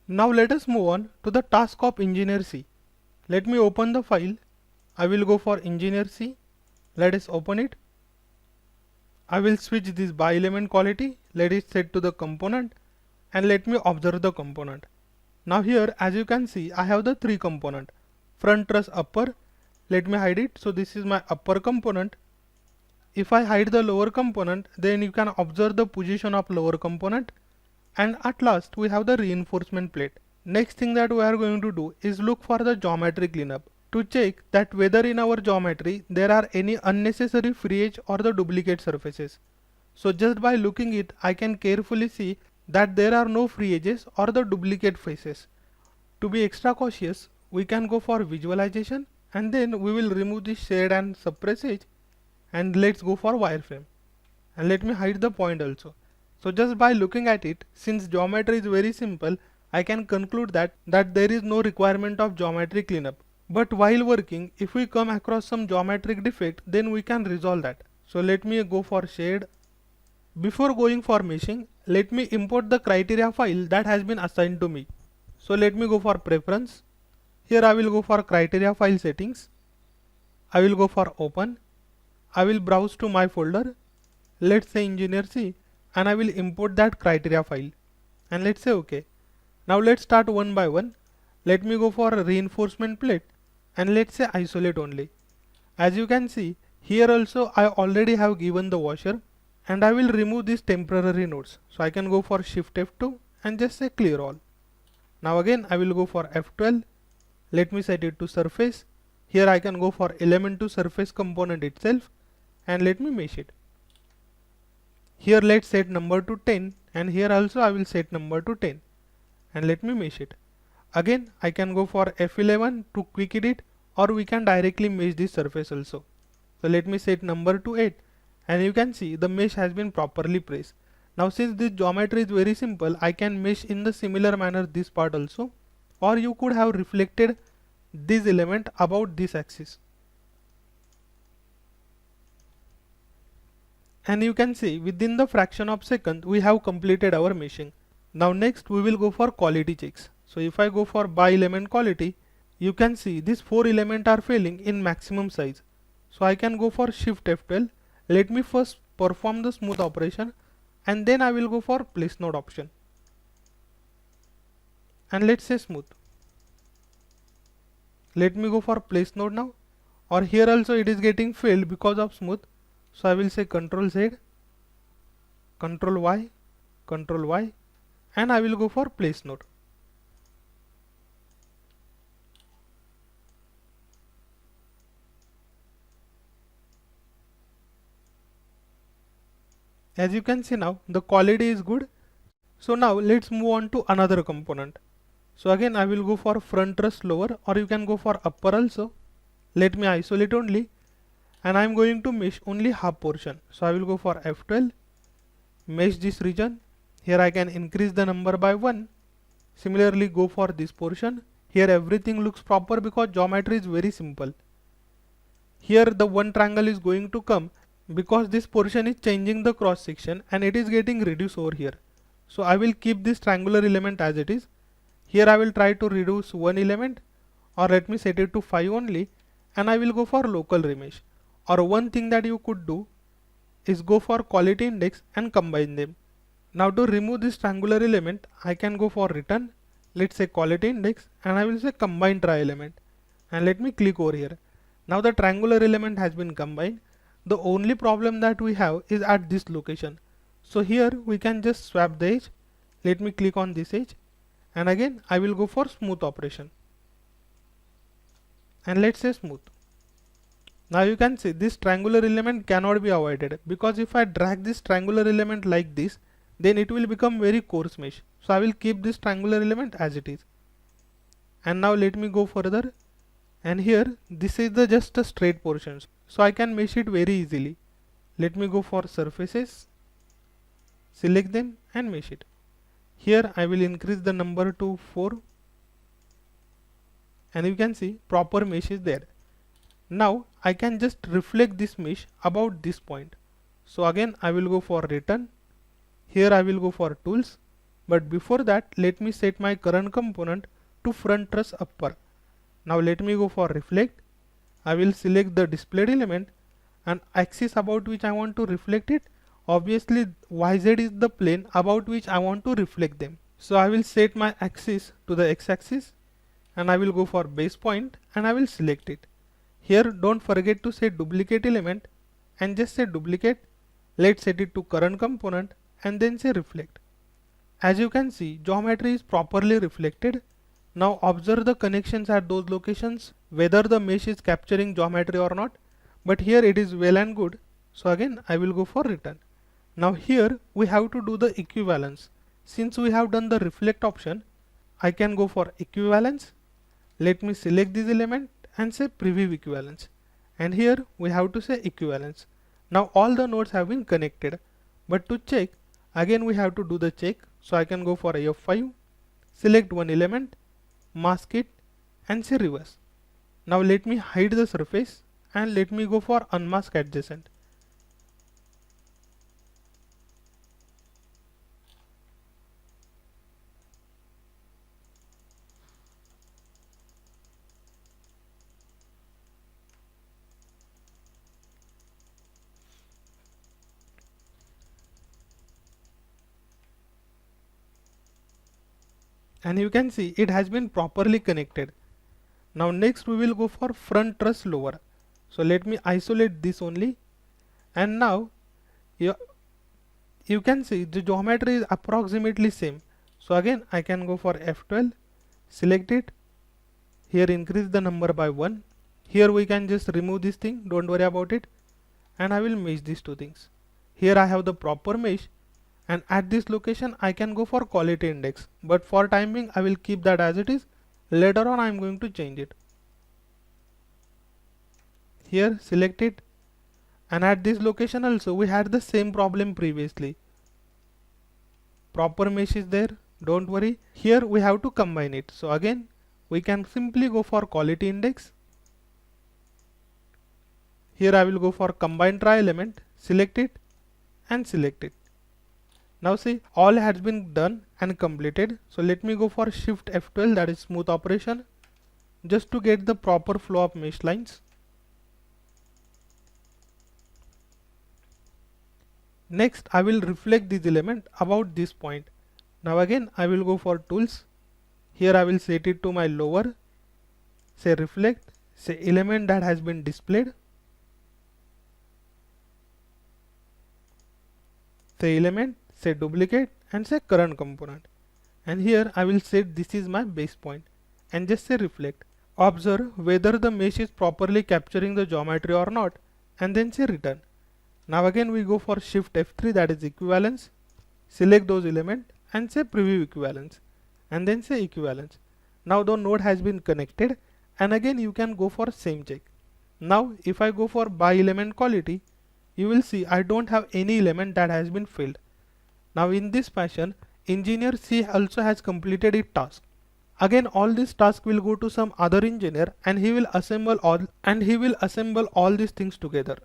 Now let us move on to the task of Engineer C. Let me open the file. I will go for Engineer C. Let us open it. I will switch this by element quality. Let it set to the component and let me observe the component. Now here, as you can see, I have the three component. Front truss upper. Let me hide it. So this is my upper component. If I hide the lower component, then you can observe the position of lower component. And at last we have the reinforcement plate. Next thing that we are going to do is look for the geometry cleanup to check that whether in our geometry there are any unnecessary free edge or the duplicate surfaces. So just by looking it, I can carefully see that there are no free edges or the duplicate faces. To be extra cautious, we can go for visualization and then we will remove the shade and suppress edge and let's go for wireframe. And let me hide the point also. So just by looking at it, since geometry is very simple, I can conclude that there is no requirement of geometry cleanup. But while working, if we come across some geometric defect, then we can resolve that. So let me go for shade. Before going for meshing, let me import the criteria file that has been assigned to me. So let me go for preference. Here I will go for criteria file settings. I will go for open. I will browse to my folder. Let's say Engineer C and I will import that criteria file and let's say OK. Now let's start one by one. Let me go for a reinforcement plate and let's say isolate only. As you can see, here also I already have given the washer and I will remove these temporary nodes. So I can go for Shift F2 and just say clear all. Now again I will go for F12. Let me set it to surface. Here I can go for element to surface component itself and let me mesh it. Here let's set number to 10 and here also I will set number to 10 and let me mesh it. Again I can go for F11 to quick edit or we can directly mesh this surface also. So let me set number to 8 and you can see the mesh has been properly pressed. Now since this geometry is very simple, I can mesh in the similar manner this part also, or you could have reflected this element about this axis. And you can see within the fraction of second we have completed our meshing. Now next we will go for quality checks. So if I go for by element quality, you can see these 4 elements are failing in maximum size. So I can go for Shift F12. Let me first perform the smooth operation and then I will go for place node option. And let's say smooth. Let me go for place node now, or here also it is getting failed because of smooth. So I will say Ctrl Z, Ctrl Y, Ctrl Y and I will go for place node. As you can see now the quality is good. So now let's move on to another component. So again I will go for front truss lower or you can go for upper also. Let me isolate only and I am going to mesh only half portion. So I will go for F12, mesh this region. Here I can increase the number by 1. Similarly go for this portion. Here everything looks proper because geometry is very simple. Here the one triangle is going to come because this portion is changing the cross section and it is getting reduced over here. So I will keep this triangular element as it is. Here I will try to reduce one element or let me set it to 5 only and I will go for local remesh. Or one thing that you could do is go for quality index and combine them. Now to remove this triangular element, I can go for return. Let's say quality index and I will say combine tri element and let me click over here. Now the triangular element has been combined. The only problem that we have is at this location. So here we can just swap the edge. Let me click on this edge and again I will go for smooth operation and let's say smooth. Now you can see this triangular element cannot be avoided because if I drag this triangular element like this, then it will become very coarse mesh. So I will keep this triangular element as it is. And now let me go further and here this is the just a straight portions. So I can mesh it very easily. Let me go for surfaces, select them and mesh it. Here I will increase the number to 4 and you can see proper mesh is there. Now I can just reflect this mesh about this point. So again I will go for return. Here I will go for tools But before that, let me set my current component to front truss upper. Now let me go for reflect. I will select the displayed element and axis about which I want to reflect it. Obviously YZ is the plane about which I want to reflect them. So I will set my axis to the x-axis and I will go for base point and I will select it. Here don't forget to set duplicate element and just say duplicate. Let's set it to current component and then say reflect. As you can see, geometry is properly reflected. Now observe the connections at those locations, whether the mesh is capturing geometry or not. But here it is well and good. So again I will go for return. Now here we have to do the equivalence. Since we have done the reflect option, I can go for equivalence. Let me select this element and say preview equivalence. And here we have to say equivalence. Now all the nodes have been connected. But to check, again we have to do the check. So I can go for F5, select one element, mask it and say reverse. Now let me hide the surface and let me go for unmask adjacent. And you can see it has been properly connected. Now next we will go for front truss lower. So let me isolate this only, and now you can see the geometry is approximately same. So again I can go for F12, select it, here increase the number by 1. Here we can just remove this thing, don't worry about it, and I will mesh these two things. Here I have the proper mesh, and at this location I can go for quality index, but for time being I will keep that as it is. Later on I am going to change it. Here select it, and at this location also we had the same problem previously. Proper mesh is there, don't worry. Here we have to combine it. So again we can simply go for quality index. Here I will go for combine tri element, select it and select it. Now see, all has been done and completed. So let me go for shift F12, that is smooth operation, just to get the proper flow of mesh lines. Next I will reflect this element about this point. Now again I will go for tools. Here I will set it to my lower, say reflect, say element that has been displayed, say element, say duplicate and say current component. And here I will set this is my base point and just say reflect. Observe whether the mesh is properly capturing the geometry or not and then say return. Now again we go for shift F3, that is equivalence, select those elements and say preview equivalence and then say equivalence. Now the node has been connected, and again you can go for same check. Now if I go for by element quality, you will see I don't have any element that has been filled. Now in this fashion, engineer C also has completed its task. Again all this task will go to some other engineer and he will assemble all these things together.